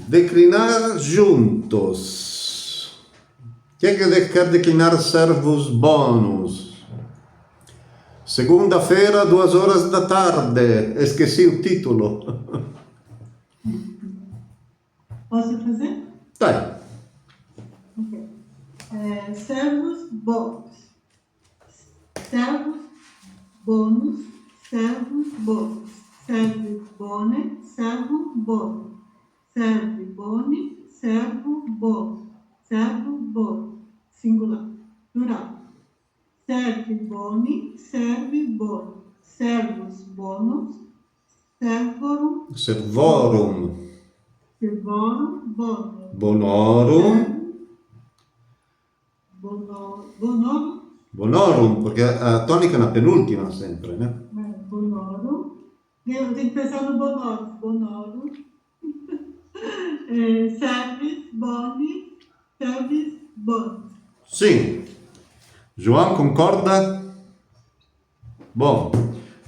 Declinar juntos. Quem é que quer declinar servos bônus? Segunda-feira, 2 horas da tarde. Esqueci o título. Posso fazer? Dai. Ok. Servos bônus. Servos bônus. Servos bônus. Servo bone. Servo bônus. Serve bone. Servo bônus. Servo bônus. Singular. Plural. Serve boni. Serve bônus. Servos bônus. Servorum. Servorum. Servorum bônus. Bonorum. Bonorum. Bonorum, perché a tonica è una penultima sempre, né? Bonorum. Eu tenho que pensar no bonorum. Bonorum. Servis boni. Servis bônus. Sim. João concorda? Bom.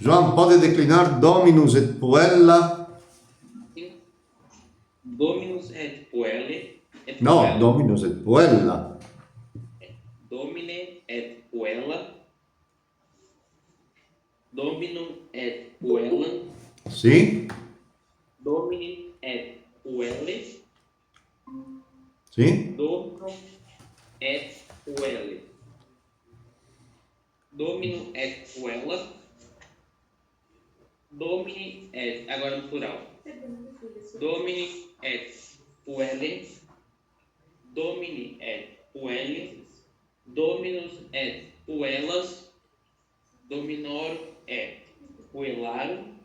João pode declinar Dominus et puella? Dominus et puelle. No, Dominus et puella. Domine et puella. Dominum et puella. Sì? Domini et puelle. Sì? Dominum et puelle. Dominum et puella. Domini et, agora no plural. Domini et puelle. Domini et puelle. Dominus et puellas. Dominor et puellarum.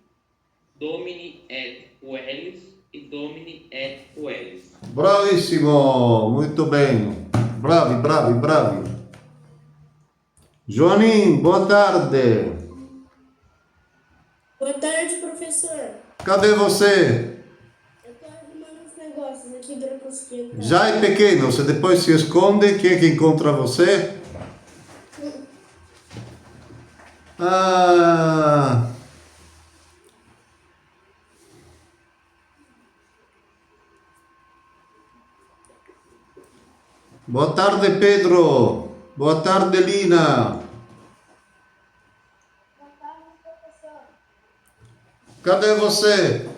Domini et puellis e domini et puellis. Bravissimo, molto bene. Bravi, bravi, bravi. Joaninho, boa tarde. Boa tarde, professor. Cadê você? Eu tô arrumando uns negócios aqui para conseguir entrar. Já é pequeno, se depois se esconde, quem é que encontra você? Ah. Boa tarde, Pedro. Boa tarde, Lina. Boa tarde, professor. Cadê você?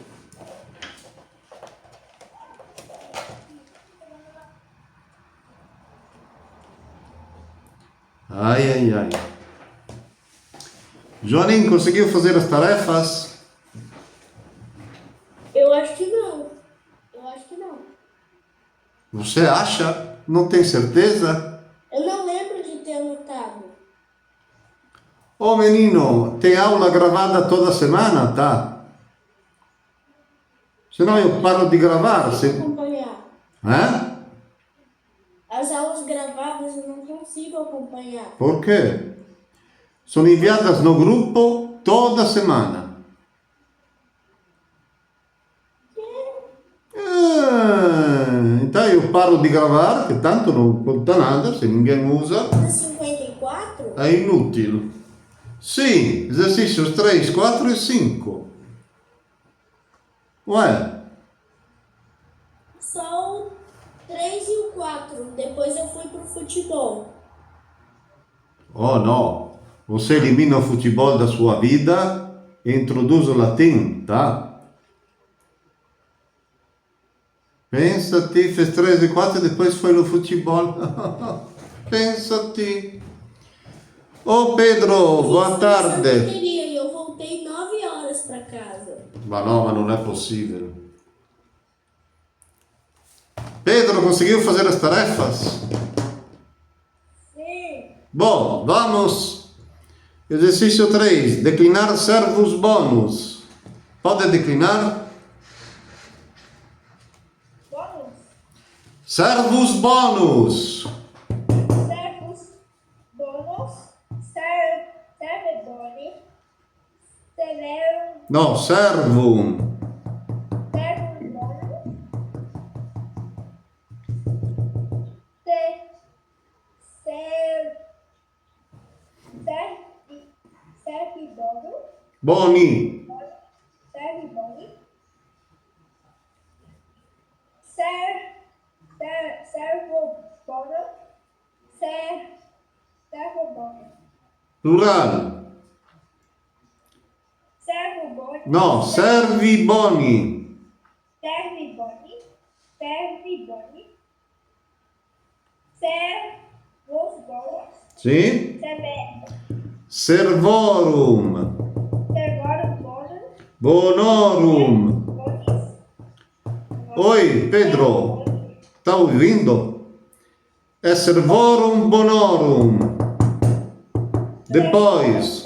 Ai, ai, ai. Joaninho, conseguiu fazer as tarefas? Eu acho que não. Eu acho que não. Você acha? Não tem certeza? Eu não lembro de ter anotado. Ô menino, tem aula gravada toda semana, tá? Senão eu paro de gravar. Não consigo acompanhar. Hã? As aulas gravadas eu não consigo acompanhar. Por quê? Sono enviadas no grupo toda semana. Então eu paro de gravar, que tanto não conta nada, se ninguém usa. 54? É inútil. Sim, exercícios 3, 4 e 5. Ué? Só o 3 e o 4. Depois eu fui pro futebol. Oh no, você elimina o futebol da sua vida e introduz o latim, tá? Pensa-te, fez 3 e 4 e depois foi no futebol. Pensa-te. Ô Pedro, boa tarde. E eu voltei 9 horas para casa. Ma no, ma non è possibile. Pedro, conseguiu fazer as tarefas? Sim. Bom, vamos. Exercício 3. Declinar servos bônus. Pode declinar? Bônus. Servos bônus. Servus bônus. Servidori. Celerum. No, servum. Servum bônus. Servidoro. Boni. Servidori. Plural. Servo boni. No, servi boni. Servi boni. Servi boni. Servos bons. Sì? Servorum Servorum. bonum. Bonorum. Bonis. Oi, Pedro. Tá ouvindo? É servorum bonorum. Depois.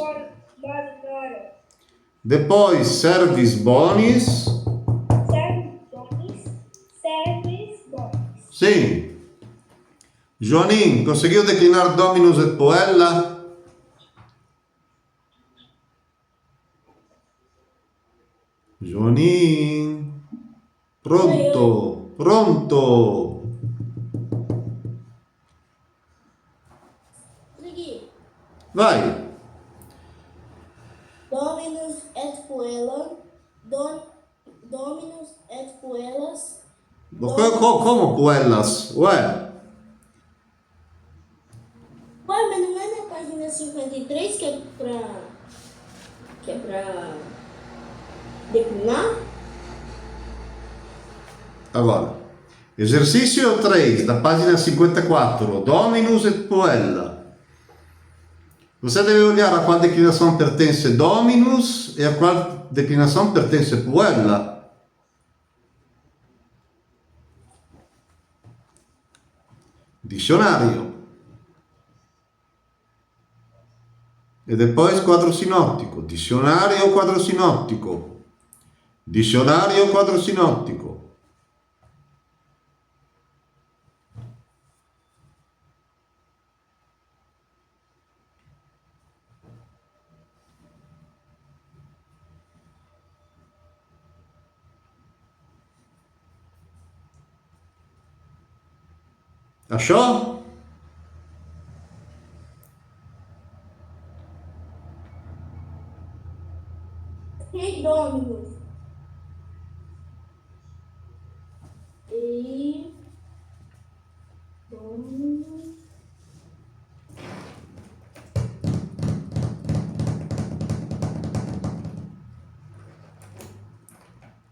Depois servis bonis. Servis bonis. Sim. Joanin, conseguiu declinar Dominus et Puella? Joanin. Pronto. Pronto. Segui. Vai. Dominus et puellam. Dominus et puellas. Como Puellas? Ué. Ué, mas não é na página 53 que é pra declinar? Agora. Exercício 3, da página 54. Dominus et Puella. Você deve olhar a qual declinação pertence Dominus e a qual declinação pertence Puella. Dicionário. E depois quadro sinóptico. Dicionário ou quadro sinóptico? Dicionário ou quadro sinóptico? Achou? E Dominus. E Dominus.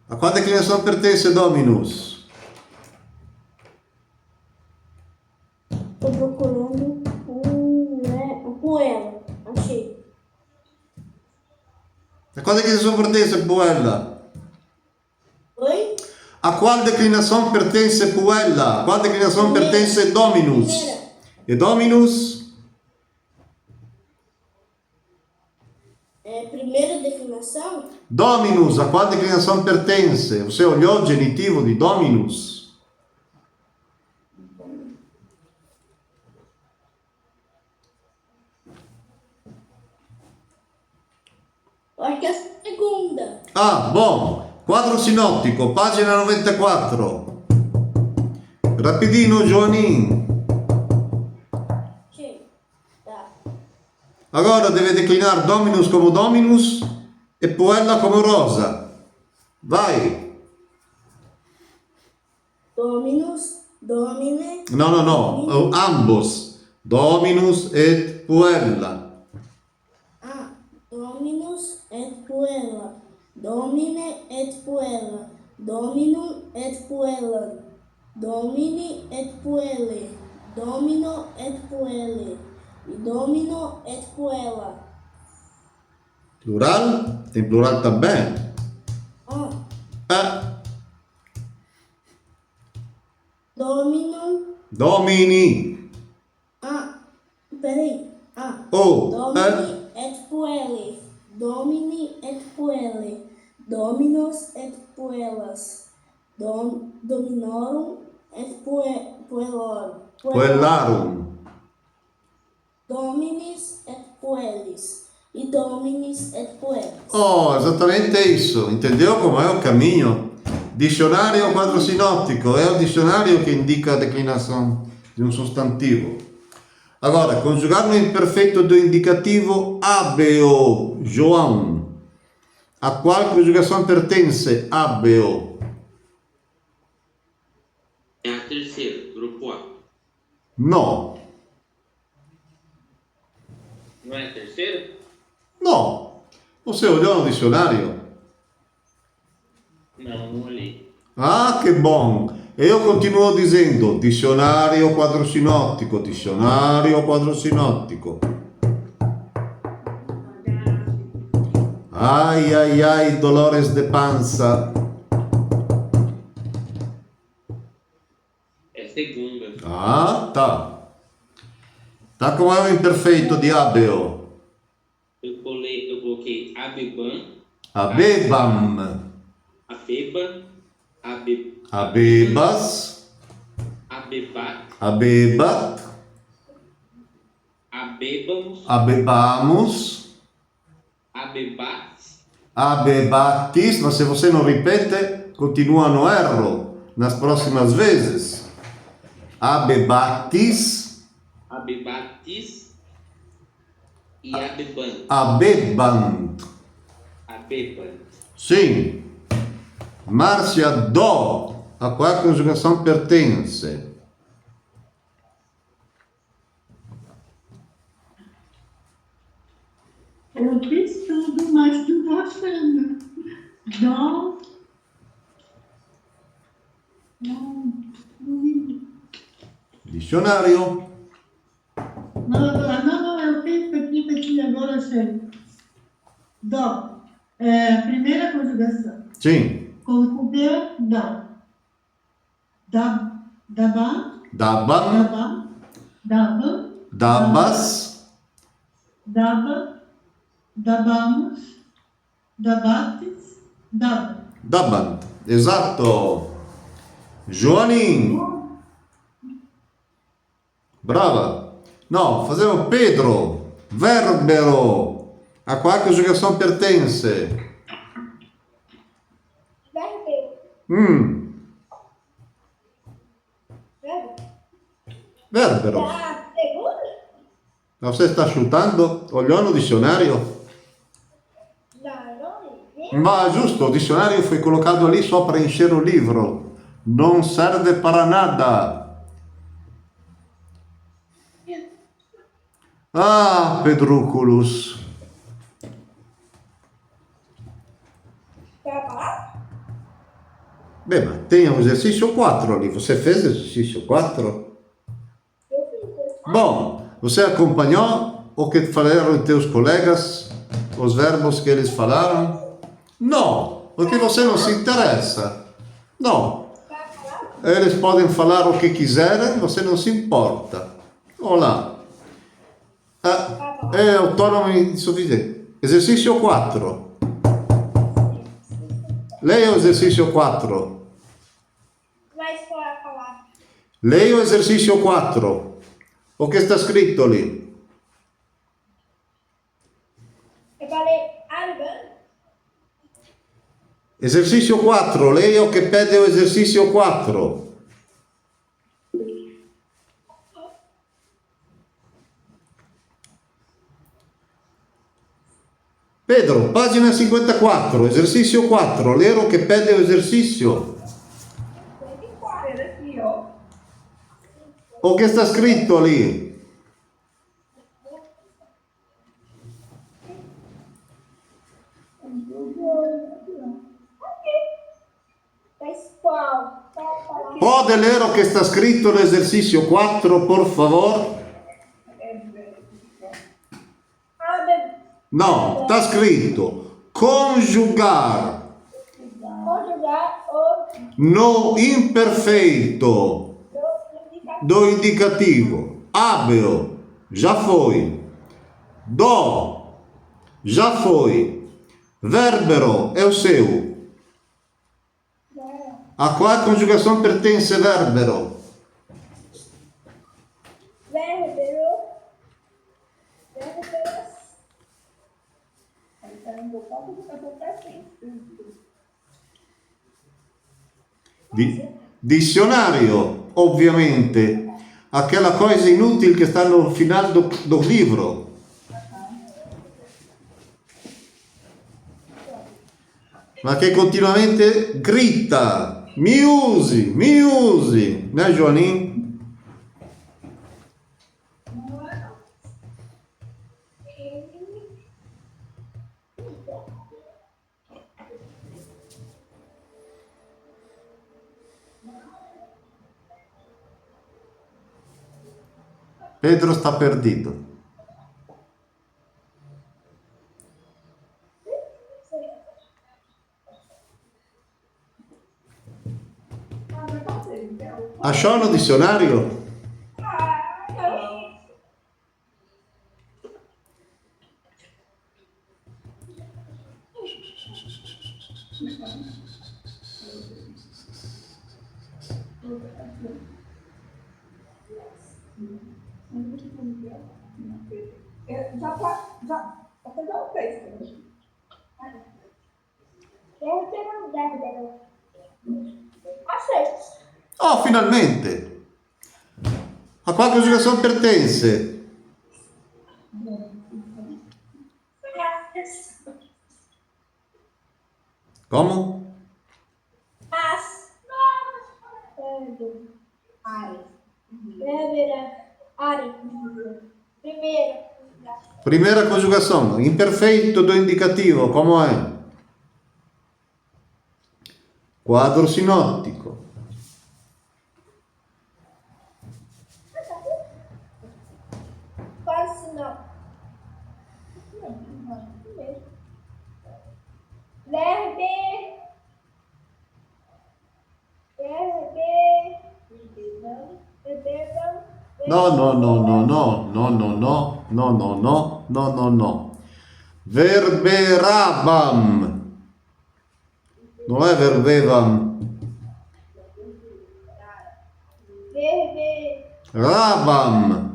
A qual declinação pertence Dominus? Tô procurando o Puella. Achei. A qual declinação pertence Puella? Oi? A qual declinação pertence Puella? A qual declinação pertence Dominus? Primeira. E Dominus? Primeira declinação? Dominus, a qual declinação pertence? Você olhou o genitivo de Dominus? Eu acho que é a segunda. Ah, bom. Quadro sinóptico, pagina 94. Rapidino, Joanin. Achei. Tá. Agora deve declinar Dominus como Dominus e Puella come Rosa. Vai. Dominus, Domine. No. Ambos. Dominus et Puella. Dominus et puella. Domine et puella. Dominum et puellam. Domini et puelle. Domino et puelle. E domino et puella. Plural? Tem plural também? Dominum. Domini. Peraí. Domini et puelle. Domini et puelle. Dominos et puellas. Dominorum et puellorum. Puellarum. Dominis et puellis. E dominis et puellis. Oh, esattamente isso. Entendeu como é o caminho? Dicionário ou quadro sinóptico é o dicionário que indica a declinação de um substantivo. Agora, conjugar no imperfeito do indicativo habeo, João. A qual conjugação pertence habeo? É a terceira, grupo A. No. Não é terceiro? No. Você olhou no dicionário? Não, não olhei. Ah, che bom! E io continuo dicendo dizionario quadrosinottico, dizionario quadrosinottico. Ai ai ai, dolores de panza. É segunda. Ah, tá. Tá como é o imperfeito de abeo. Eu coloquei abeban, Abebam. abeba, Abebas. abebat, Abebat. abebamos, Abebamos. abebates, Abebatis, mas se você não repete, continua no erro nas próximas vezes. Abebatis. abebatis e abeban. Abebant. Abeban. Sim. Márcia, do. A qual a conjugação pertence? Eu fiz tudo, mas tu tá achando. Dó. Dicionário. Não, eu fiz aqui, agora achei. Dó. Primeira conjugação. Sim. Conjuguei dá. Daba. Daban. Daba. Dabas. Daba. Dabamos. Dabates. Daba. Dabant. Exato. Joaninho. Brava. No, facevo Pedro. Verbero. A qual conjugação pertence? Verbo. Verbo. Verbero. Da segunda? Você está chutando? Olhou no dicionário? Não. Ma giusto, o dicionário foi colocado ali só para encher o livro. Não serve para nada. Ah, Pedrúculos. Quer falar? Bem, mas tem o exercício 4 ali. Você fez o exercício 4? Eu fiz. Bom, você acompanhou o que falaram os teus colegas? Os verbos que eles falaram? Não, porque você não se interessa. Não. Quer falar? Eles podem falar o que quiserem, você não se importa. Olá. É autônomo e insuficiente. Exercício 4. Leia o exercício 4. Mas pode falar. Leia o exercício 4. O que está escrito ali? Eu falei Arban. Exercício 4. Leia o que pede o exercício 4. Pedro, pagina 54, exercício 4, ler o que pede o exercício. Aqui, ó. O que está escrito ali? Mas qual? Pode ler o que está escrito no exercício 4, por favor? Não, está escrito conjugar Conjugar o no imperfeito do indicativo. Abeo, já foi. Do, já foi. Verbero é o seu. A qual conjugação pertence verbero? Verbo. Dicionário, ovviamente. Aquela coisa inútil que está no final do livro. Ma che continuamente grita, mi usi, né, Joaninho? Pedro está perdido. Achou no dicionário? Até já o fez. Achei. Oh, finalmente! A qual conjugação pertence? Como? As. Ari. Ari. Primeira. Primeira conjugação, imperfeito do indicativo, como é? Quadro sinottico. Quase não. Verbe. No, no, no, no, no, no, no, no, no, no, no, no, no, no. Verberabam. Non è verbevam. Verbe. Rabam.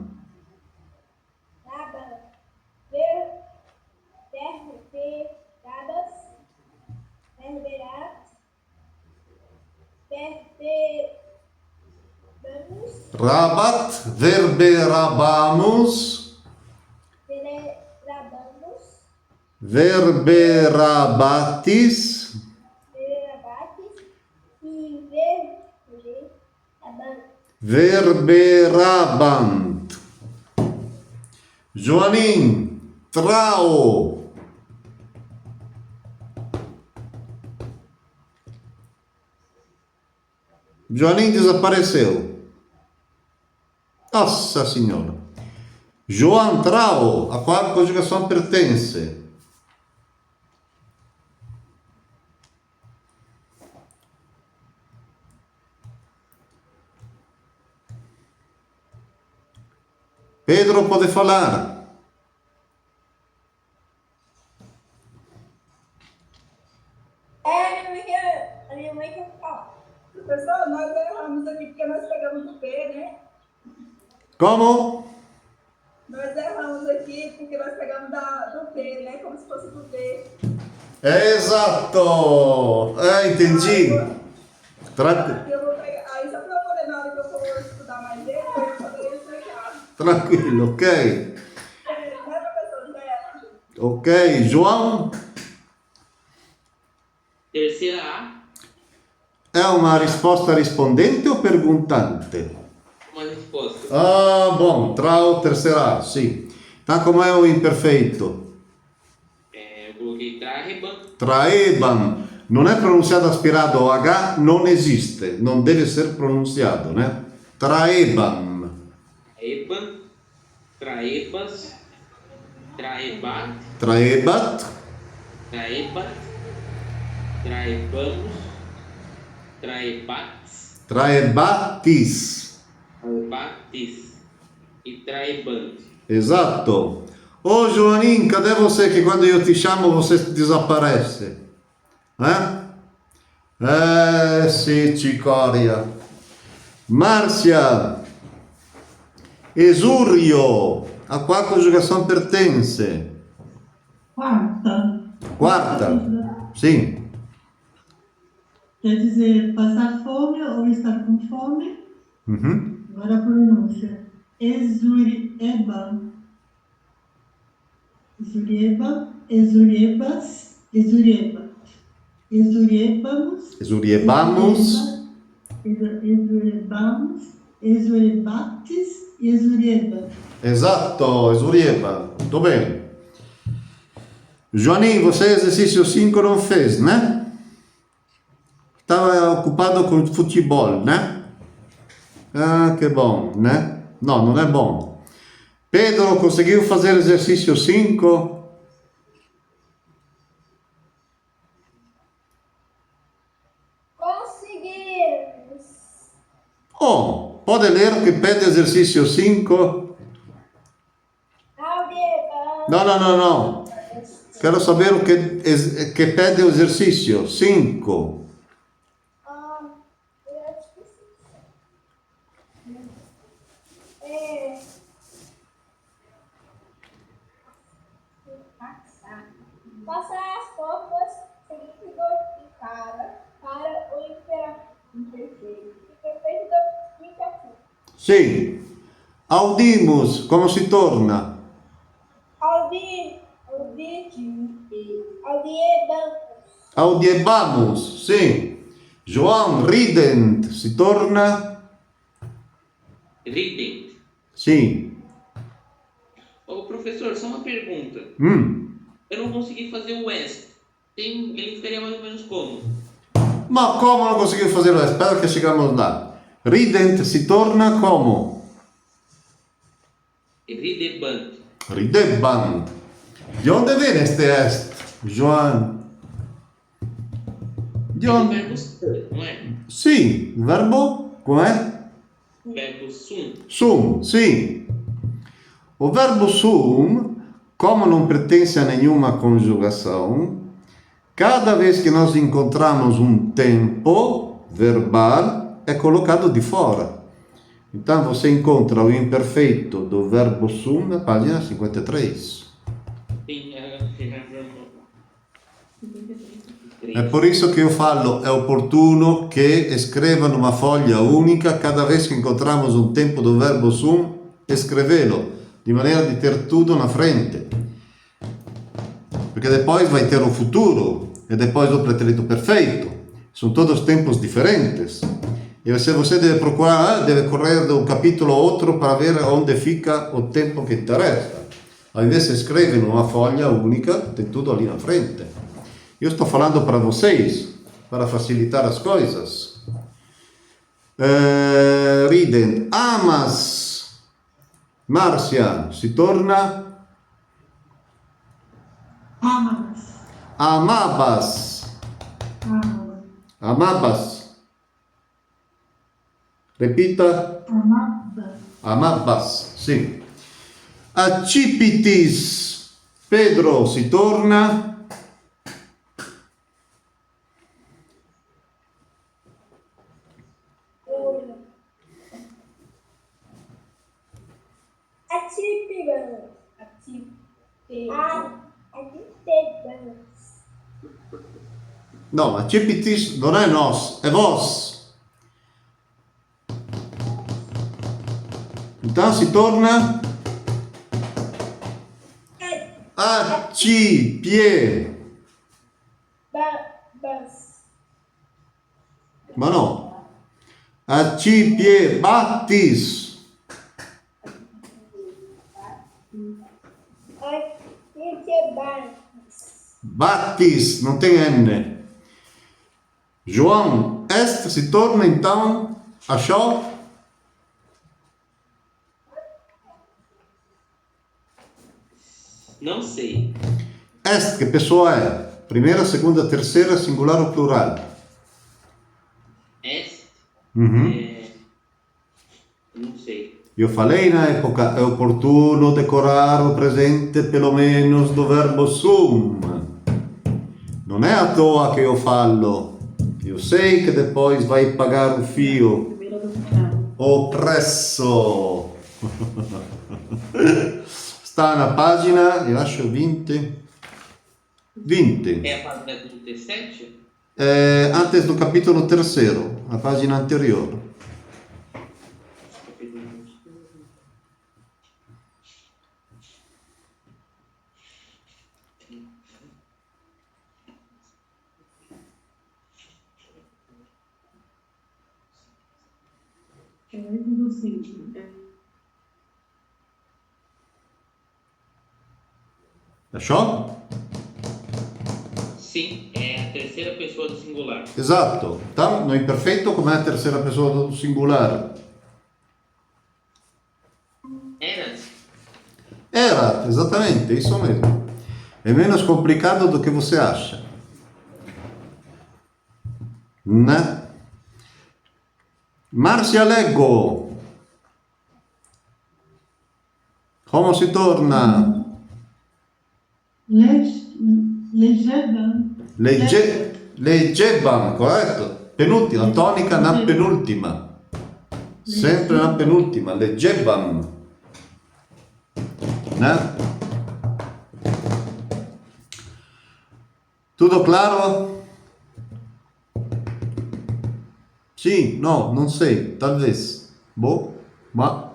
Rabat, verberabamus, verberabatis, verberabant. Joanim, trao. Joanim desapareceu. Nossa Senhora. João trao, a qual conjugação pertence? Pedro pode falar. A minha mãe quer falar. Professor, nós erramos aqui porque nós pegamos o P, né? Como? Nós erramos aqui porque nós pegamos do P, né? Como se fosse do D. Exato! Entendi. Eu vou pegar, aí só para eu poder, na hora que eu for estudar mais dele, eu poder explicar. Tranquilo, ok? Né, professor? Né? Ok, João? Terceira A, É uma risposta rispondente ou perguntante? uma resposta. Ah, bom, trao, terceira A, sim. Então, como é o imperfeito? Eu coloquei Traheban, Traebam. Non è pronunciato aspirato o H, non esiste, non deve ser pronunciado, né? Traebam. Traeban, Traebas, Traebat, Traebat. Traebat, Traebamos, Traebats, Traebatis. Traebatis e Traebant. Esatto. Ô Joaninho, cadê você que quando eu te chamo você desaparece? Sì, cicoria. Márcia. Esurio. A qual conjugação pertence? Quarta. Quarta. Sim. Quer dizer, passar fome ou estar com fome. Uhum. Agora a pronúncia. Exurieba. Exurieba. Exuriebas. Exurieba. Exuriebamos. Exuriebamos. Exuriebamos. Exuribates. Exurieba. Esatto, esurieba. Muito bem. Joaninho, você exercício 5 não fez, né? Estava ocupado com futebol, né? Ah, que bom, né? Não, não é bom. Pedro conseguiu fazer exercício 5? Conseguimos. Oh, pode ler o que pede exercício 5? Algebra. Não. Quero saber o que pede o exercício 5. Eu acho que sim. É. Passar as fórmulas seguintes do cara para o imperfeito. Imperfeito do indicativo. Sim. Audimos, como se torna? Audiebamos, sim. João, rident, se torna? Rident. Sim. Ô, professor, só uma pergunta. Eu não consegui fazer o est. Ele ficaria mais ou menos como? Ma como não conseguiu fazer? Espera que chegamos lá. Rident se torna como? Ridebant. Ridebant. De onde vem este est, João? De É o onde? verbo ser, não é? Sim, o verbo, como é? O verbo sum. Sum, sim. O verbo sum, como não pertence a nenhuma conjugação, cada vez que nós encontramos um tempo verbal, é colocado de fora. Então você encontra o imperfeito do verbo sum na página 53. Sim, É por isso que eu falo, é oportuno que escreva numa folha única, cada vez que encontramos um tempo do verbo sum, escrevê-lo, de maneira de ter tudo na frente. Porque depois vai ter o futuro, e depois o pretérito perfeito. São todos tempos diferentes. E se você deve procurar, deve correr de um capítulo a outro para ver onde fica o tempo que interessa. Ao invés de escrever numa folha única, tem tudo ali na frente. Eu estou falando para vocês, para facilitar as coisas. Rident. Amas. Márcia, se torna? Amadas. Amabas. Amadas. Amabas. Repita. Amadas. Amabas, sim. Accipitis. Pedro, se torna? Não, accipitis não é nós, é vós. Então se torna? Accipie. Ma no. Accipie battis. Battis, não tem N. João, est se torna então achou? Não sei. Est, que pessoa é? Primeira, segunda, terceira, singular ou plural? Est. Uhum. Não sei. Eu falei na época, é oportuno decorar o presente pelo menos do verbo sum. Não é à toa que eu falo. Eu sei que depois vai pagar o fio. O preço. Está na página, eu acho 20. 20. É a página 37? Antes do capítulo 3º, a página anterior. Do 5. Achou? Sim, é a terceira pessoa do singular. Exato. Então, no imperfeito, como é a terceira pessoa do singular? Eras. Era, exatamente, isso mesmo. É menos complicado do que você acha. Né? Márcia, leggo. Come si torna? Leggebam, corretto? Penultima, tonica na penultima. Sempre na penultima, leggebam. Né? Tutto claro? Sì, no, non sei, talvez. Boh, ma...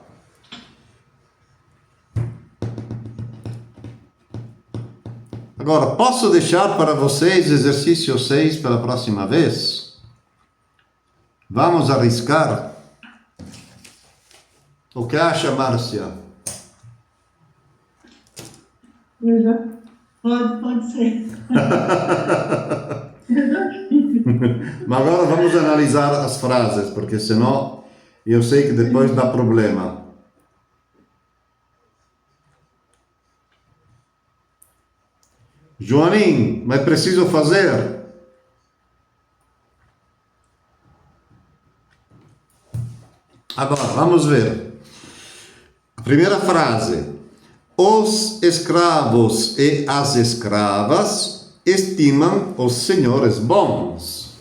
Agora, posso deixar para vocês exercício 6 pela próxima vez? Vamos arriscar? O que acha, Márcia? Pode ser. Mas agora vamos analisar as frases, porque senão eu sei que depois dá problema. Joanim, mas preciso fazer? Agora, vamos ver. Primeira frase. Os escravos e as escravas estimam os senhores bons.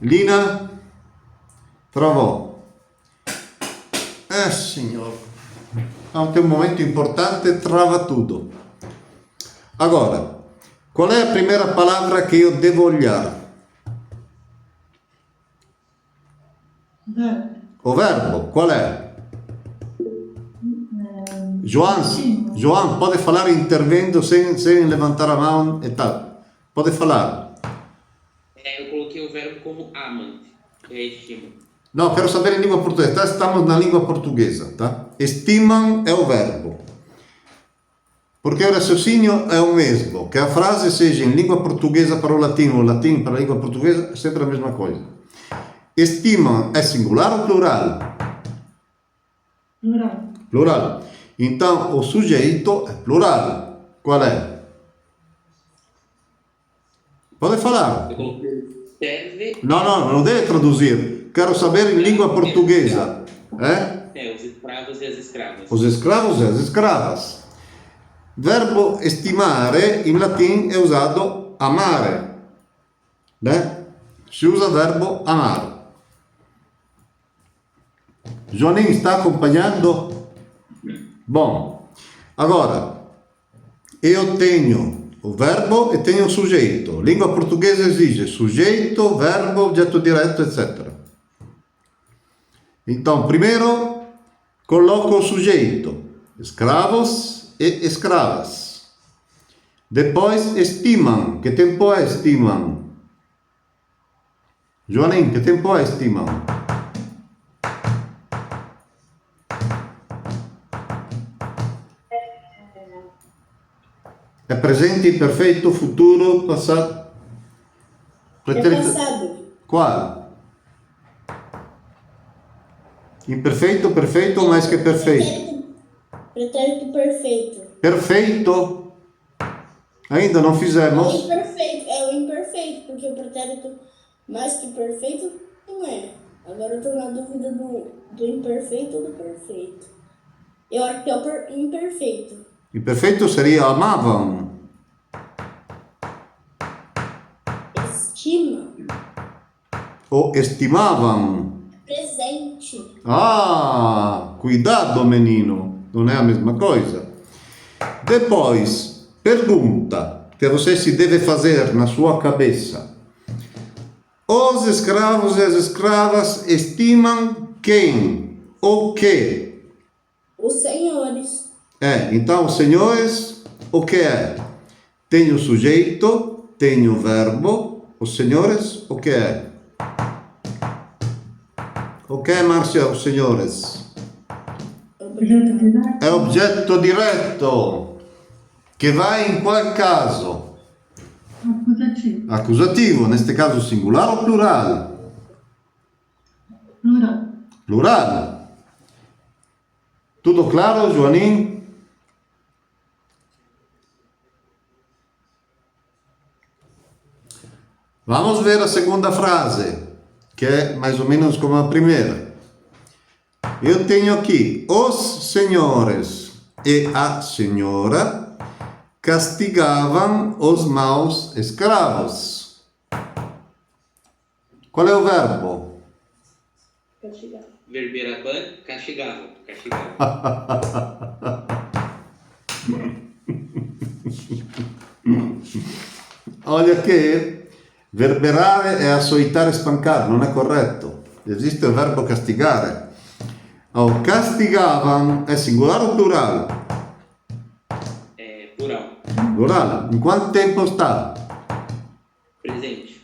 Lina, trovou. Signor. Tem um momento importante, trava tudo. Agora, qual é a primeira palavra que eu devo olhar? O verbo, qual é? João, pode falar intervendo sem levantar a mão e tal. Pode falar. Eu coloquei o verbo como amant, que é estima. Não, quero saber em língua portuguesa. Estamos na língua portuguesa, tá? Estimam é o verbo. Porque o raciocínio é o mesmo. Que a frase seja em língua portuguesa para o latino, ou latim para a língua portuguesa, é sempre a mesma coisa. Estimam é singular ou plural? Plural. Plural. Então, o sujeito é plural. Qual é? Pode falar. Eu coloquei serve. Não deve traduzir. Quero saber em língua portuguesa. Os escravos e as escravas. Os escravos e as escravas. Verbo estimare in latim è usato amare. Né? Si usa verbo amare. Joaninho está acompanhando? Bom, agora, eu tenho o verbo e tenho o sujeito. Língua portuguesa exige sujeito, verbo, objeto direto, etc. Então, primeiro, coloco o sujeito, escravos e escravas. Depois, estimam. Que tempo é estimam? Joaninho, que tempo é estimam? É presente, imperfeito, futuro, passado? É passado. Qual? Imperfeito, perfeito ou mais que perfeito? Pretérito perfeito. Perfeito? Ainda não fizemos. É o imperfeito, porque o pretérito mais que perfeito não é. Agora eu estou na dúvida do imperfeito ou do perfeito. Eu acho que é o imperfeito. Imperfeito seria amavam. Estima. Ou estimavam. Presente. Cuidado, menino. Não é a mesma coisa. Depois, pergunta que você se deve fazer na sua cabeça. Os escravos e as escravas estimam quem? O que? Os senhores. Então, os senhores, o que é? Tem o sujeito, tem o verbo, os senhores, o que é? O que é, Márcia, os senhores? É objeto direto, que vai em qual caso? Accusativo. Accusativo, neste caso singular ou plural? Plural. Plural. Tudo claro, Joanín? Vamos ver a segunda frase, que é mais ou menos como a primeira. Eu tenho aqui: os senhores e a senhora castigavam os maus escravos. Qual é o verbo? Castigar. Verberaban, castigava. Castigava. Olha que verberare è açoitar e spancare, non è corretto. Esiste il verbo castigare. Oh, castigavam è singolare o plurale? É plural. Plurale. In quanto tempo sta? Presente.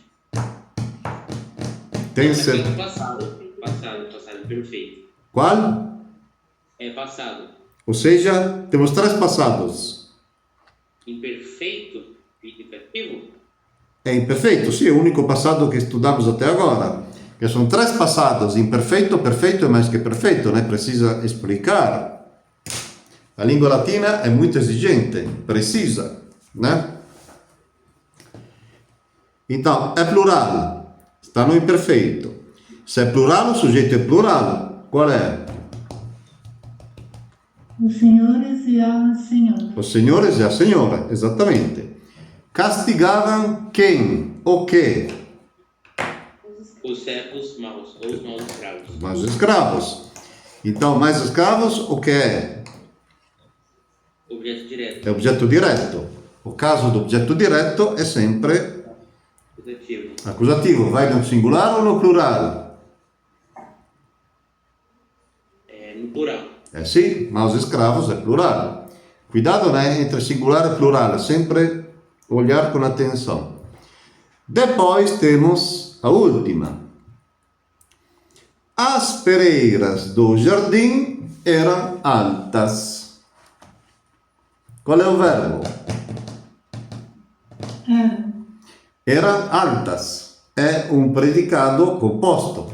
Tem Perfeito ser... passado. Passado perfeito. Qual? É passado. Ou seja, temos três passados. Imperfeito, indicativo. É imperfeito, sim, é o único passado que estudamos até agora. Que são três passados: imperfeito, perfeito e mais que perfeito, né? Precisa explicar. A língua latina é muito exigente, precisa, né? Então, é plural, está no imperfeito. Se é plural, o sujeito é plural. Qual é? Os senhores e a senhora. Os senhores e a senhora, exatamente. Castigavam quem? O quê? Os servos maus, ou os maus escravos. Mais escravos. Então, mais escravos, o que é? Objeto direto. É objeto direto. O caso do objeto direto é sempre Acusativo. acusativo. Vai no singular ou no plural? É no plural. É sim, maus escravos é plural. Cuidado, né? Entre singular e plural. Sempre olhar com atenção. Depois temos a última. As pereiras do jardim eram altas. Qual é o verbo? Era. Eram altas. É um predicado composto.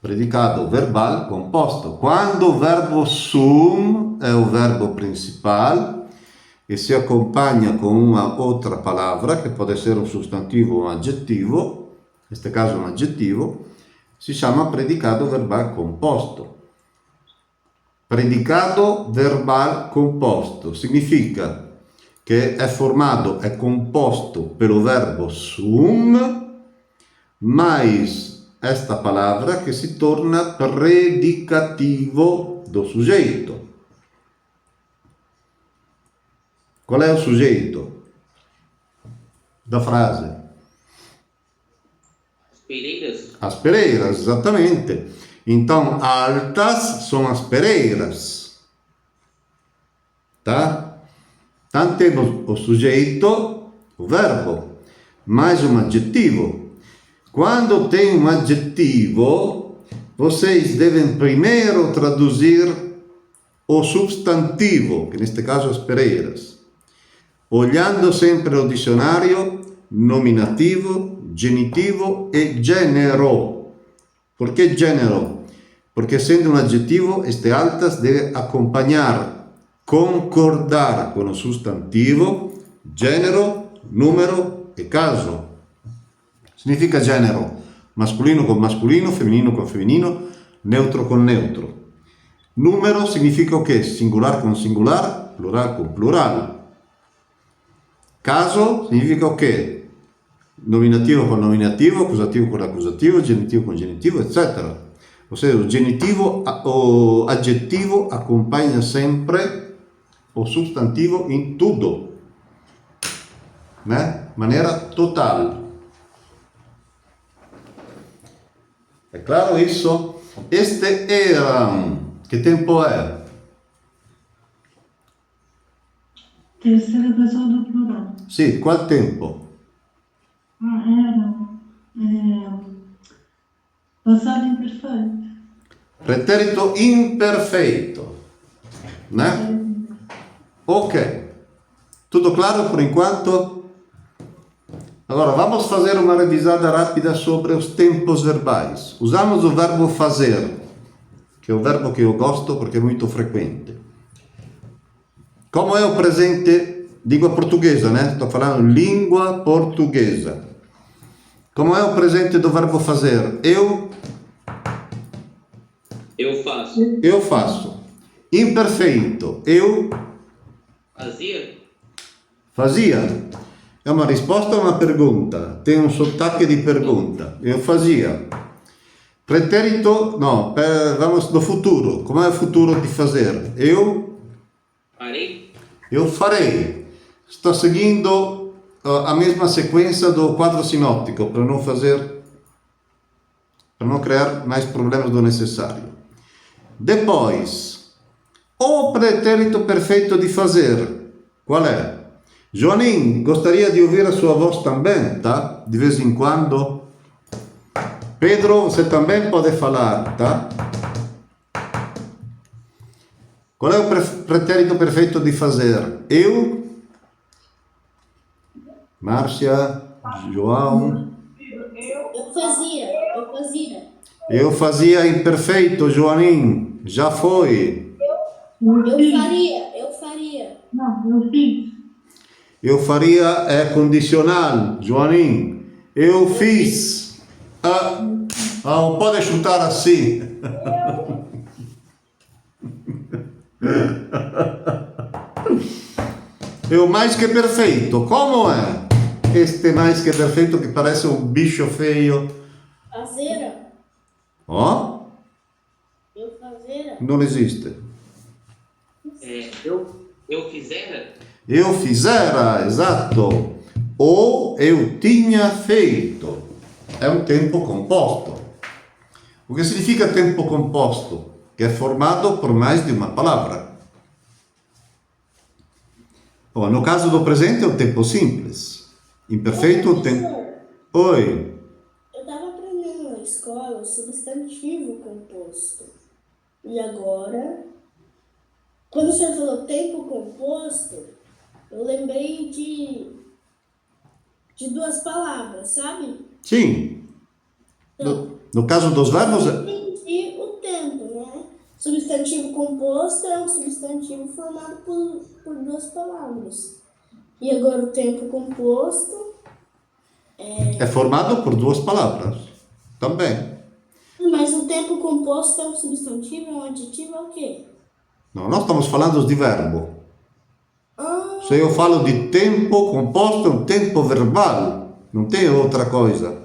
Predicado verbal composto. Quando o verbo sum é o verbo principal e se acompanha com uma outra palavra, que pode ser um substantivo ou um adjetivo, neste caso um adjetivo, si chama predicado verbal composto. Predicado verbal composto significa che è formato, è composto pelo verbo sum, mais esta palavra che si torna predicativo do sujeito. Qual é o sujeito da frase? As pereiras. As pereiras, exatamente. Então, altas são as pereiras. Tá? Então, temos o sujeito, o verbo, mais um adjetivo. Quando tem um adjetivo, vocês devem primeiro traduzir o substantivo, que neste caso as pereiras. Olhando sempre o dicionário, nominativo, genitivo e genero. Por que genero? Porque sendo um adjetivo, este altas deve acompanhar, concordar com o substantivo, genero, número e caso. Significa genero, masculino con masculino, femminino con femminino, neutro con neutro. Numero significa o quê? Singular con singular, plural con plural. Caso significa o quê? Nominativo con nominativo, accusativo con accusativo, genitivo con genitivo, etc. Ou seja, o genitivo, o adjetivo acompanha sempre o substantivo em tudo, né? Maneira total. É claro isso? Este eram. Que tempo é? Terceira pessoa do plural. Sì, qual tempo? Eram. Passado imperfeito. Pretérito imperfeito, né? Ok. Tudo claro por enquanto? Agora, vamos fazer uma revisada rápida sobre os tempos verbais. Usamos o verbo fazer, que é o verbo que eu gosto porque é muito frequente. Como é o presente, língua portuguesa, né? Estou falando língua portuguesa. Como é o presente do verbo fazer? Eu faço. Eu faço. Imperfeito. Eu fazia. É uma risposta ou uma pergunta? Tem um sotaque de pergunta. Eu fazia. Pretérito, no, vamos no futuro. Como é o futuro de fazer? Farei. Eu farei. Sto seguindo a mesma sequência do quadro sinóptico para não criar mais problemas do necessário. Depois, o pretérito perfeito de fazer. Qual é? Joanin, gostaria de ouvir a sua voz também, tá? De vez em quando. Pedro, você também pode falar, tá? Qual é o pretérito perfeito de fazer? Eu, Márcia, João. Eu fazia. Eu fazia imperfeito, Joanin. Já foi. Eu faria. Não, eu fiz. Eu faria é condicional, Joanin. Eu fiz. Não pode chutar assim. Eu mais que perfeito. Como é? Este mais que perfeito que parece um bicho feio. Fazera. Ó? Eu fazera. Não existe. Eu fizera. Eu fizera, exato. Ou eu tinha feito. É um tempo composto. O que significa tempo composto? Que é formado por mais de uma palavra. Bom, no caso do presente é um tempo simples. Imperfeito, o tempo... Oi. Eu estava aprendendo na escola o substantivo composto. E agora, quando o senhor falou tempo composto, eu lembrei de duas palavras, sabe? Sim. Então, No caso dos verbos... eu entendi o tempo, né? Substantivo composto é um substantivo formado por duas palavras. E agora o tempo composto É formado por duas palavras. Também. Mas o tempo composto é um substantivo, é um adjetivo, é o quê? Não, nós estamos falando de verbo. Se eu falo de tempo composto, é um tempo verbal. Não tem outra coisa.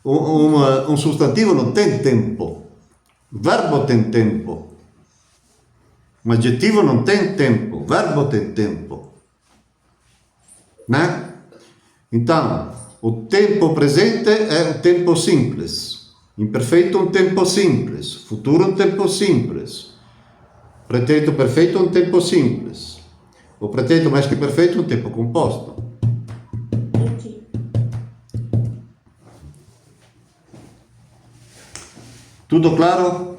Um substantivo não tem tempo. O verbo tem tempo. Um adjetivo não tem tempo. O verbo tem tempo. Né? Então, o tempo presente é um tempo simples. Imperfeito é um tempo simples. Futuro é um tempo simples. Pretérito perfeito é um tempo simples. O pretérito mais que perfeito é um tempo composto. Aqui. Tudo claro?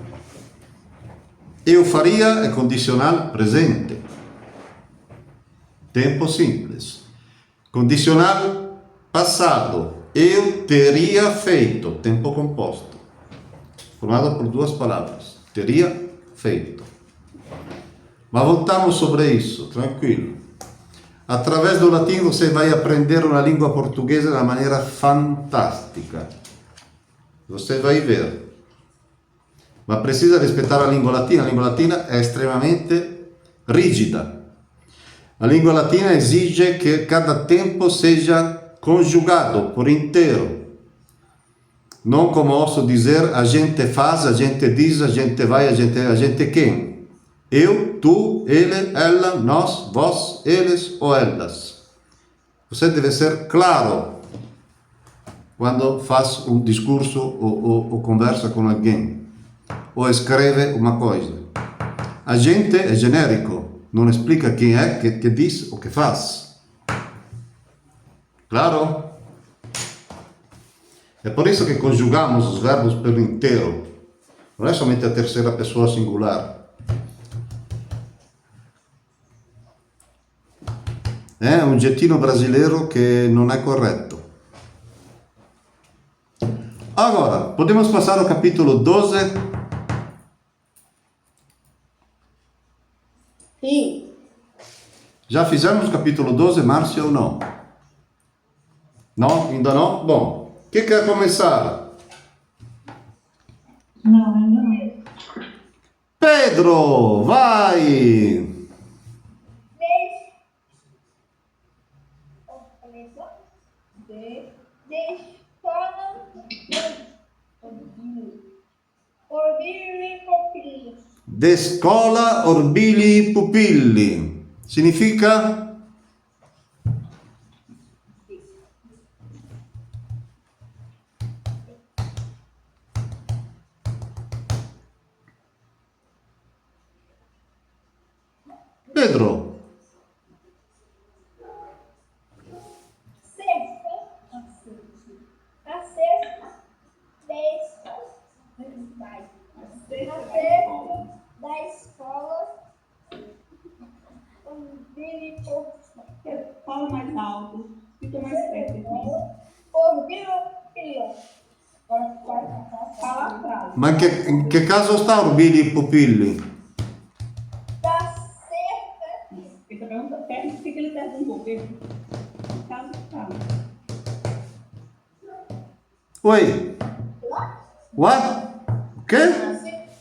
Eu faria é condicional presente. Tempo simples. Condicional passado. Eu teria feito. Tempo composto. Formado por duas palavras. Teria feito. Mas voltamos sobre isso, tranquilo. Através do latim você vai aprender uma língua portuguesa de uma maneira fantástica. Você vai ver. Mas precisa respeitar a língua latina. A língua latina é extremamente rígida. A língua latina exige que cada tempo seja conjugado por inteiro. Não como ouço dizer, a gente faz, a gente diz, a gente vai, a gente quem? Eu, tu, ele, ela, nós, vós, eles ou elas. Você deve ser claro quando faz um discurso ou conversa com alguém. Ou escreve uma coisa. A gente é genérico, não explica quem é que diz o que faz. Claro? É por isso que conjugamos os verbos pelo inteiro. Não é somente a terceira pessoa singular. É um jeitino brasileiro que não é correto. Agora, podemos passar ao capítulo 12? Sim. Já fizemos o capítulo 12, Márcia, ou não? Não? Ainda não? Bom, quem quer começar? Não, ainda não. Pedro, vai! De scola orbili pupilli. Significa? Pedro. Da escola, fala mais alto, fica mais perto de mim. Fala a frase. Ma in che caso sta orbili pupilli? Da cerca. Ele pergunta, o que ele perguntou? Caso tá. Oi? What? O quê?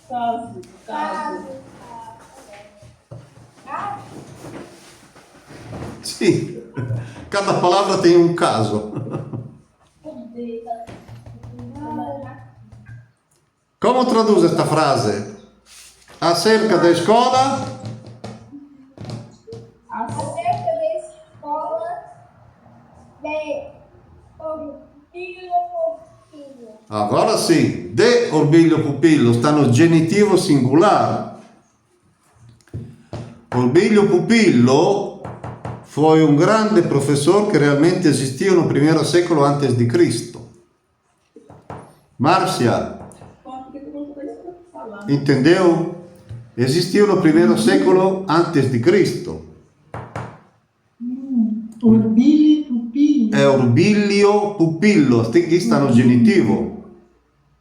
Caso. Sim. Cada palavra tem um caso. Como traduz esta frase? Acerca da escola? Acerca da escola de Orbilho Pupillo. Agora sim. De orbilho pupillo sta no genitivo singolare. Orbilho Pupillo foi um grande professor que realmente existiu no primeiro século antes de Cristo. Márcia, entendeu? Existiu no primeiro século antes de Cristo. Orbili pupilli. É Orbilho Pupillo, aqui está no genitivo,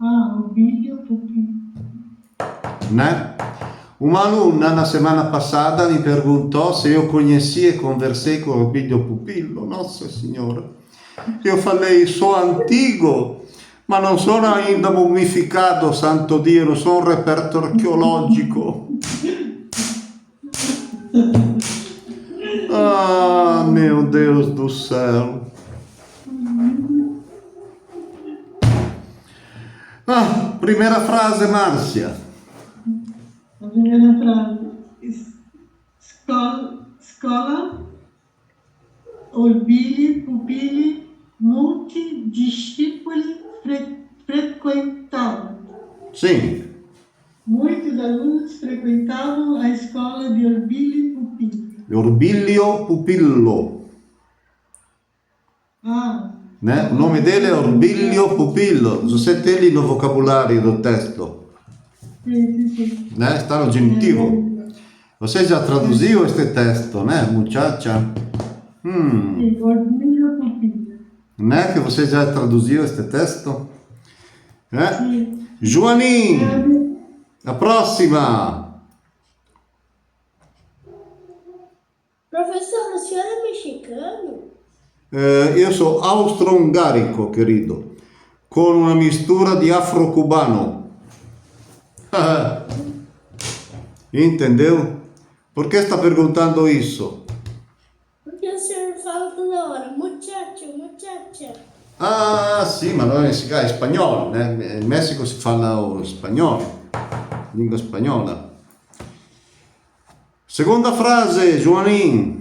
Ah, orbili pupilli. né? Uma aluna na semana passada me perguntou se eu conhecia e conversei com Orbilho Pupillo. Nossa Senhora! Eu falei, sou antigo, ma non sono ainda mummificato, santo Dio, non sono un reperto archeologico. Ah, meu Deus do céu. Ah, primeira frase, Márcia. A primeira frase. Escola, orbili, pupilli, multidiscipoli frequentavam. Sim. Muitos alunos frequentavam a escola de Orbili Pupilli. Orbilio Pupillo. Ah, Né? O nome dele é Orbilio Pupillo. Você tem ele no vocabulário do texto. sim. Né? Está no genitivo. Você já traduziu este texto, né, muchacha? Sim, Orbili Pupilli. Né? Que você já traduziu este texto? Sim. Joanim, a próxima. Professor, o senhor é mexicano? Eu sou austro-hungarico, querido, com uma mistura de afro-cubano. Entendeu? Por que está perguntando isso? Porque o senhor fala toda hora, muchacho, muchacha. Ah, sim, ma non è spagnolo, né? In Messico si parla o spagnolo, lingua spagnola. Seconda frase, Joanin.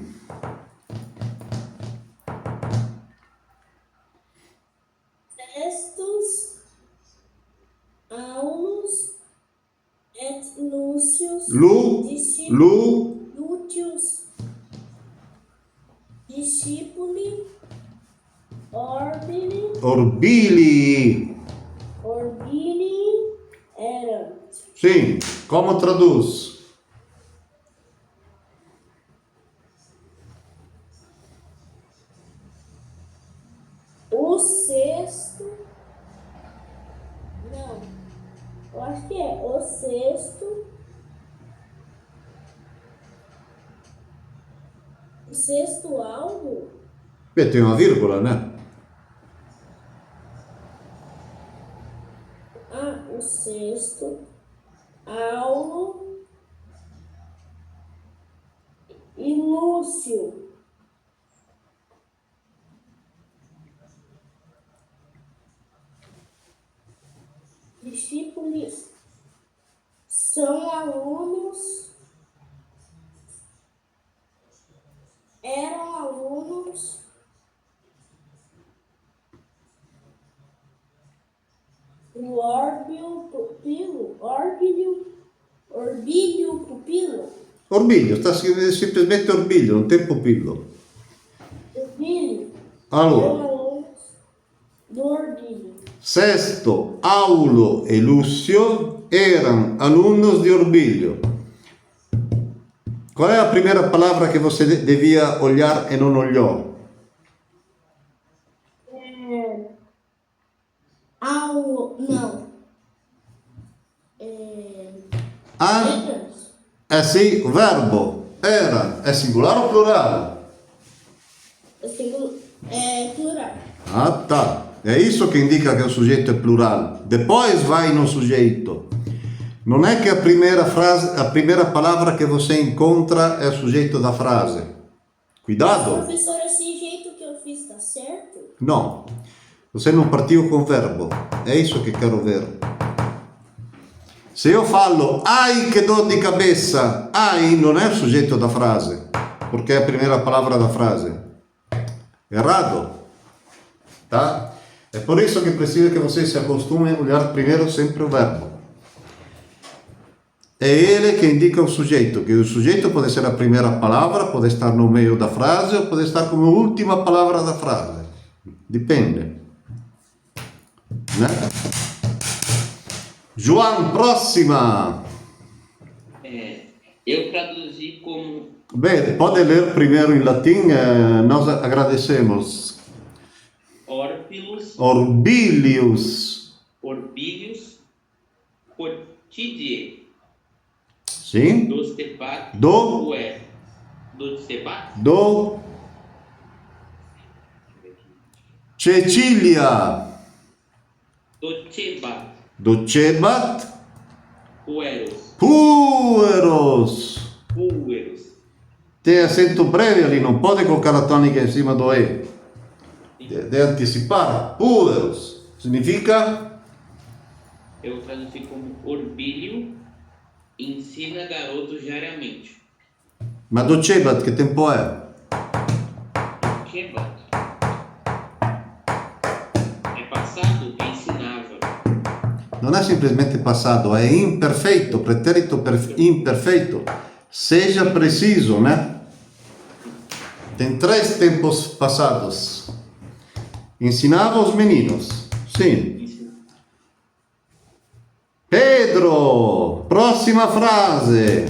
Estus, Aulus, et Lucius, Lúcius, discipuli, Orbili. erant. Sim, como traduz? O sexto acho que é o sexto álbum. Beh, tem uma vírgula, né? O sexto álbum e Lúcio. Discípulos são alunos, eram alunos do Orbílio Pupilo. Orbiglio, sta scrivendo semplicemente Orbiglio, non tem Pupillo. Orbílio. Allora, Eram alunos do Orbílio. Sesto, Aulo e Lucio erano alunnos di Orbiglio. Qual è la prima palavra che você devia olhar e non olhou? Não. Ah, sì, o verbo era, è singolare o plurale? É plural. Ah, tá. É isso que indica que o sujeito é plural. Depois vai no sujeito. Não é que a primeira palavra que você encontra é o sujeito da frase. Cuidado! Professor, esse jeito que eu fiz tá certo? Não. Você não partiu com o verbo. É isso que quero ver. Se io fallo ai che dor di cabeça, ai non è il soggetto da frase, perché è la prima palavra da frase. Errado. Tá? É por isso que preciso que você se acostume a olhar primeiro sempre o verbo. É ele que indica o sujeito, que o sujeito pode ser a primeira palavra, pode estar no meio da frase ou pode estar como última palavra da frase. Dipende. Né? João, próxima. Eu traduzi como Bem, pode ler primeiro em latim, nós agradecemos. Orbilius. Portidie. Sim? Do Stepat. Do Stepat. Do Cecilia. Do Cebat. Pueros. Tem acento breve ali, não pode colocar a tônica em cima do E. De antecipar. Pueros. Significa? Eu traduzi como Orbilho ensina garotos diariamente. Ma do Cebat che tempo è? Cebat é passado e ensinava. Non è semplicemente passato, è imperfeito, pretérito imperfeito. Seja preciso, né? Tem três tempos passados. Ensinava os meninos. Sim. Pedro, próxima frase.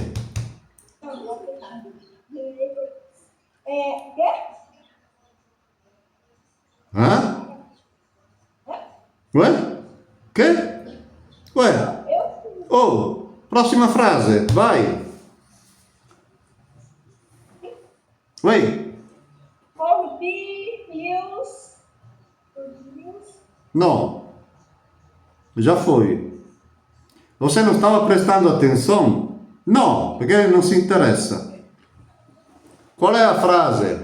Hã? Ué? Que? Ué? Oh, próxima frase, vai. Oi? Não. Já foi. Você não estava prestando atenção? Não, porque ele não se interessa. Qual é a frase?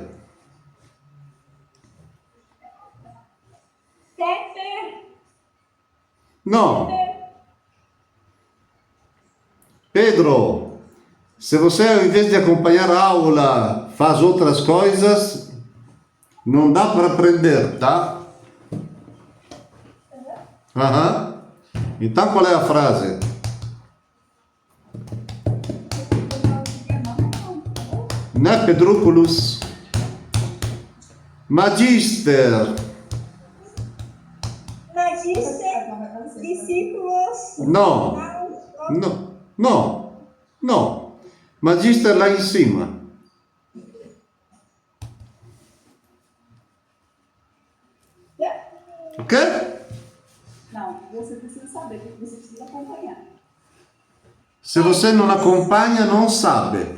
Não. Pedro, se você ao invés de acompanhar a aula faz outras coisas, não dá para aprender, tá? Aham. Então qual é a frase? Não é Pedrúculus. Magister. Discípulos. Não. Não. Não. Não. Magister lá em cima. Ok? Não, você precisa saber, porque você precisa acompanhar. Se você não acompanha, não sabe.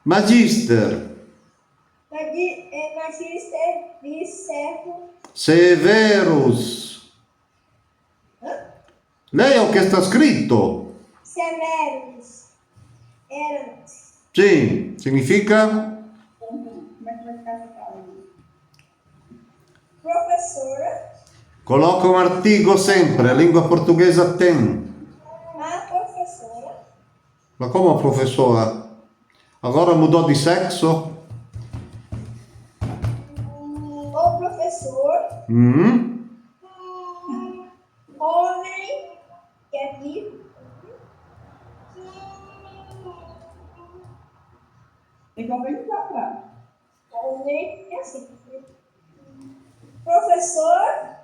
Magister. Magister vir certo. Severus. Lei o che sta scritto? Severus. Eras. Sì, significa? Como é que vai ficar essa palavra? Professora. Coloca un artigo sempre, lingua portoghese tem. A professora. Ma come professora? Agora mudou di sexo? O professor. Homem. Quer vir? Tem que organizar pra. Homem. É assim. Professor.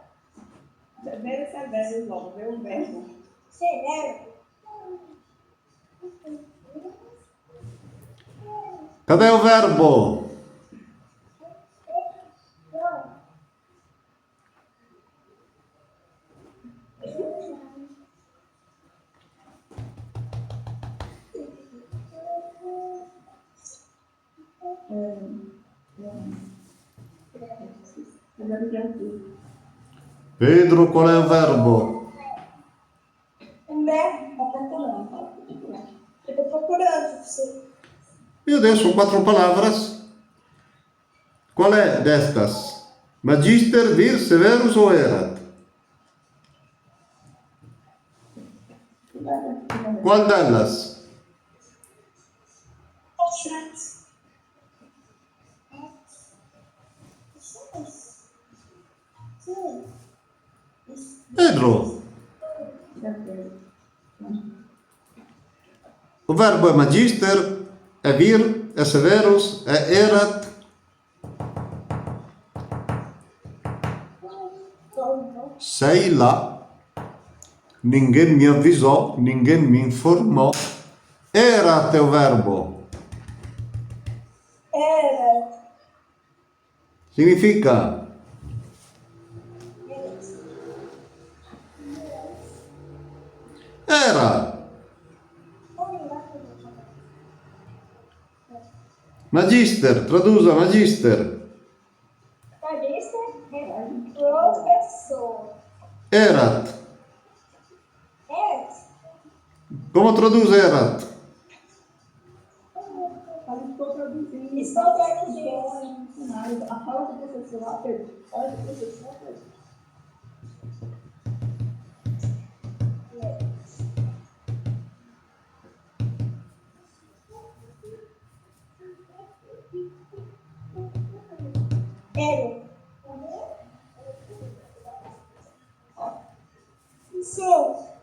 Severo, logo, vê o verbo. Severo. Cadê o verbo? Pedro, qual é o verbo? Tá procurando. Eu tô procurando, professor. E adesso 4 palavras. Qual é destas? Magister, vir, severus ou erat? Qual delas? Pedro. O verbo é magister, é vir, é severus, é erat. Sei lá. Ninguém me avisou, ninguém me informou. Erat é o verbo. Era. Significa era. Magister, traduza magister. Magister. Professor. Erat. Era. Como traduz erat? Estou traduzindo. A fala do professor lá, Pedro. Olha o professor, Pedro. Era. Sou.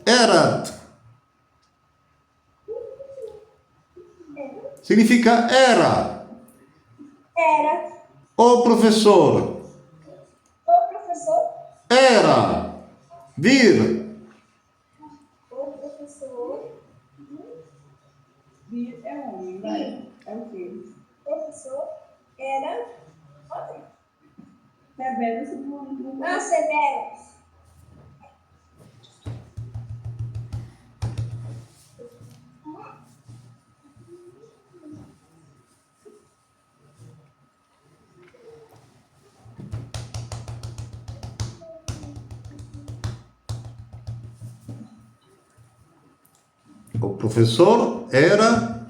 Erat. Significa era. Era. O professor. O professor. Era. Vir. O professor. Vir é homem, vai. É o quê? Professor era homem. Severus não. Ah, Severus. O professor era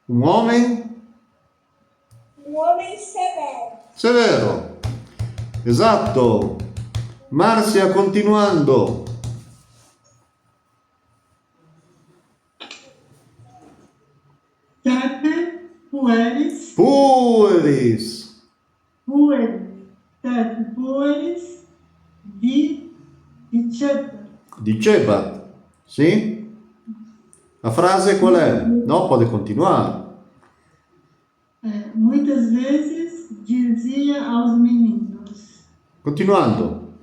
um homem Severo. severo. Esatto. Márcia, continuando. Tete pueris. Pueris. Pueris. Tete pueris. Dicebat. Dicebat. Sì? A frase qual è? No, pode continuar. Muitas vezes dizia aos meninos: Continuando.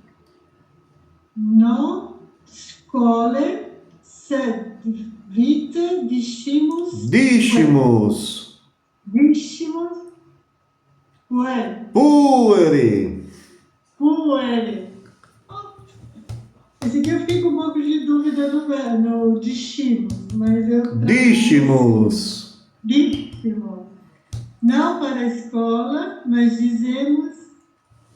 non scole sed vite discimus Discimus. pueri. Pueri. puere. Esse aqui eu fiquei com um pouco de dúvida no dishimos, mas eu... Discimus. Díximos. Não para a escola, mas dizemos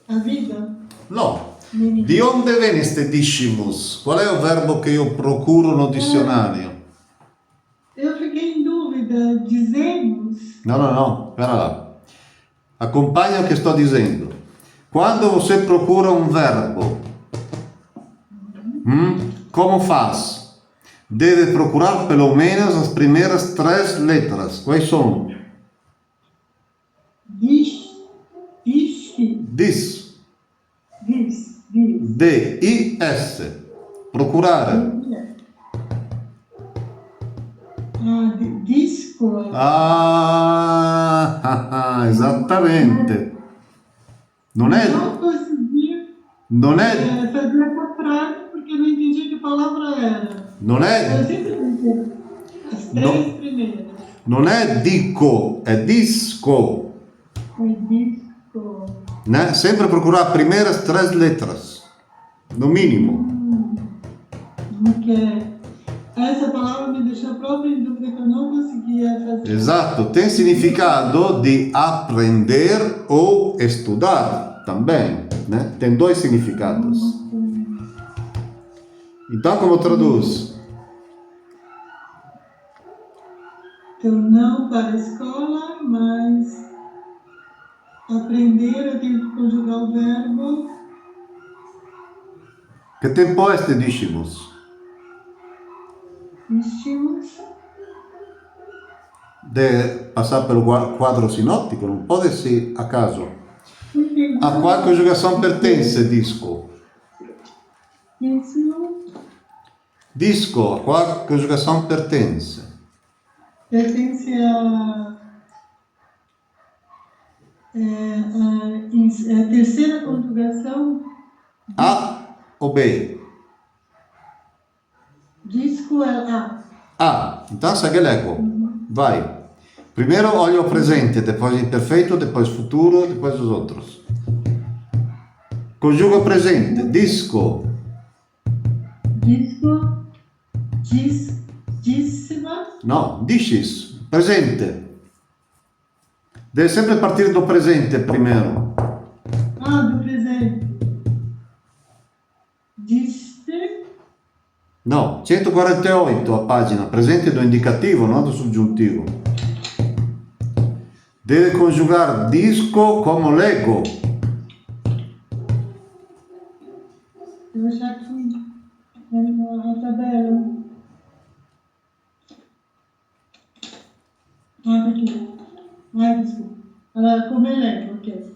a vida. No. Menino. Di onde viene este discimus? Qual è il verbo che io procuro no dizionario? Eu fiquei em dúvida. Dizemos. No, pera lá. Acompanha o que sto dizendo. Quando você procura um verbo, como faz? Deve procurar pelo menos as primeiras 3 letras. Quais são? Diz. Dis. Diz. D-I-S. Procurar. Disco. Esattamente. Non Não consegui fazer a contrário porque não entendi que palavra era. non Eu è, sempre entendi. As 3 primeiras. non è dico, è disco. Foi disco. Né? Sempre procurar primeiras 3 letras. No mínimo. Porque essa palavra me deixou própria em dúvida que eu não conseguia fazer. Esatto, tem significado de aprender ou estudar também, né? Tem 2 significados. Então, como traduz? Então, não para a escola, mas aprender, eu tenho que conjugar o verbo. Que tempo este discimus? Estímulos. Deve passar pelo quadro sinótico, não pode ser acaso. A qual conjugação pertence disco? Isso Disco, a qual conjugação pertence? pertence a terceira conjugação. A ou B? Disco é A. A, então segue l'eco. Vai. Primeiro olha o presente, depois o imperfeito, depois futuro, depois os outros. Conjuga presente. Disco. Disco. Díssima. No, discis. Presente. Deve sempre partire do presente primeiro. Do presente. Disse. No, 148 a pagina. Presente do indicativo, non do soggiuntivo. Deve conjugar disco como Lego. Eu vou achar aqui na tabela. Tá aqui. Desculpa. Como é Lego, ok.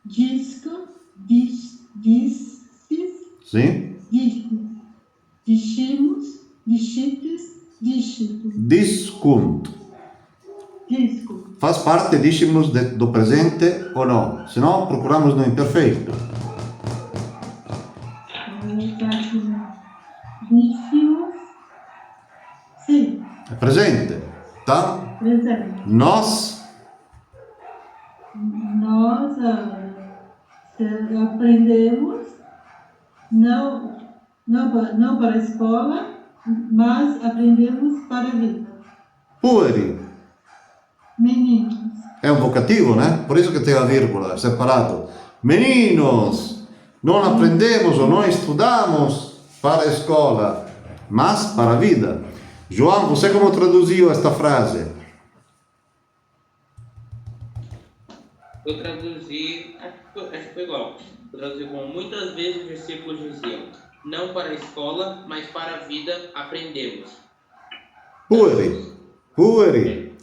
Disco, discis, Sim? disco. Dishimos, discites, discito. Discunt. Disco. Faz parte, dicimus, do presente ou não? Se não, procuramos no imperfeito. Discimos. Sim. É presente. Tá? Presente. Nós aprendemos não para a escola, mas aprendemos para a vida. pueri. Meninos. É um vocativo, né? Por isso que tem a vírgula separado. Meninos, não aprendemos ou não estudamos para a escola, mas para a vida. João, você como traduziu esta frase? Eu traduzi, acho que foi igual. Eu traduzi como muitas vezes os versículos diziam: não para a escola, mas para a vida aprendemos. Pueri.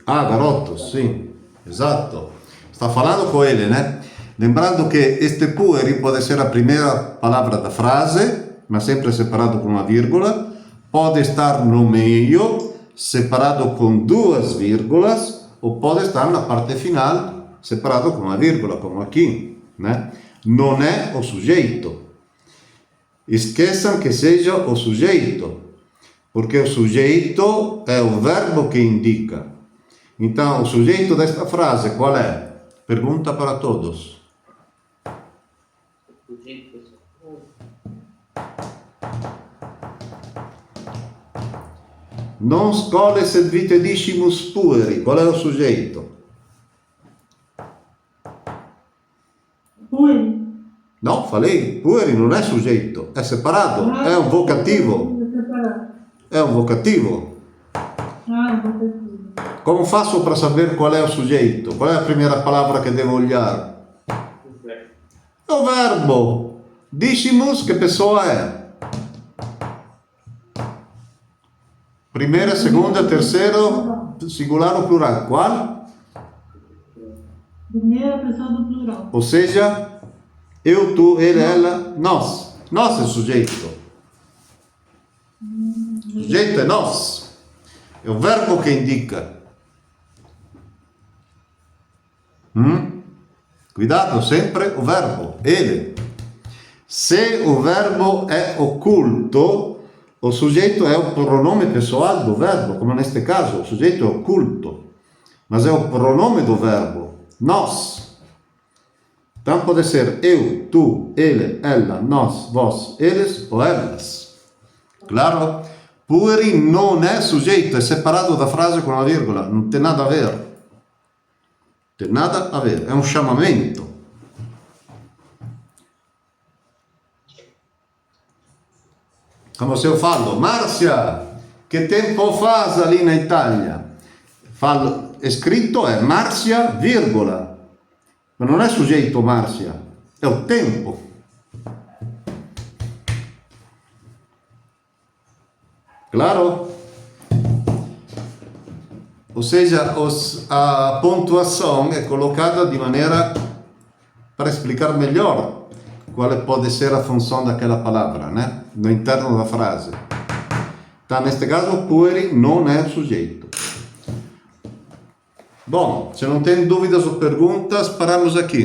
Garotos, sim. Exato. Está falando com ele, né? Lembrando que este pueri pode ser a primeira palavra da frase, mas sempre separado com uma vírgula. Pode estar no meio, separado com 2 vírgulas, ou pode estar na parte final, separado com uma vírgula, como aqui, né? Não é o sujeito. Esqueçam que seja o sujeito, porque o sujeito é o verbo que indica. Então, o sujeito desta frase qual é? Pergunta para todos. O Non scoles et vitedissimus pueri. Qual è il soggetto? Pueri. No, falei, pueri non è soggetto, è separato, è un vocativo. È un vocativo. Ah, vocativo. Come faccio para saber qual è il soggetto? Qual è la prima palavra che devo olhar? È un verbo. Dissimus, che pessoa è? Primeira, segunda, terceiro, singular ou plural? Qual? Primeira pessoa do plural. Ou seja, eu, tu, ele, ela, nós. Nós é o sujeito. O sujeito é nós. É o verbo que indica. Cuidado, sempre o verbo, ele. Se o verbo è occulto, o sujeito è o pronome pessoal do verbo, come neste caso, o sujeito è occulto, mas é o pronome do verbo, nós. Então pode ser eu, tu, ele, ela, nós, vós, eles ou elas. Claro? Pueri non è sujeito, è separato da frase con una virgola, non tem nada a ver. Tem nada a ver, è un chamamento. Come se eu falo, Márcia, che tempo faz ali na Itália? Scritto è Márcia, virgola, ma non è soggetto Márcia, è o tempo. Claro? Ou seja, a pontuação é colocada de maneira para explicar melhor qual pode ser a função daquela palavra, né? No interno da frase. Então, neste caso, pueri não é sujeito. Bom, se não tem dúvidas ou perguntas, paramos aqui.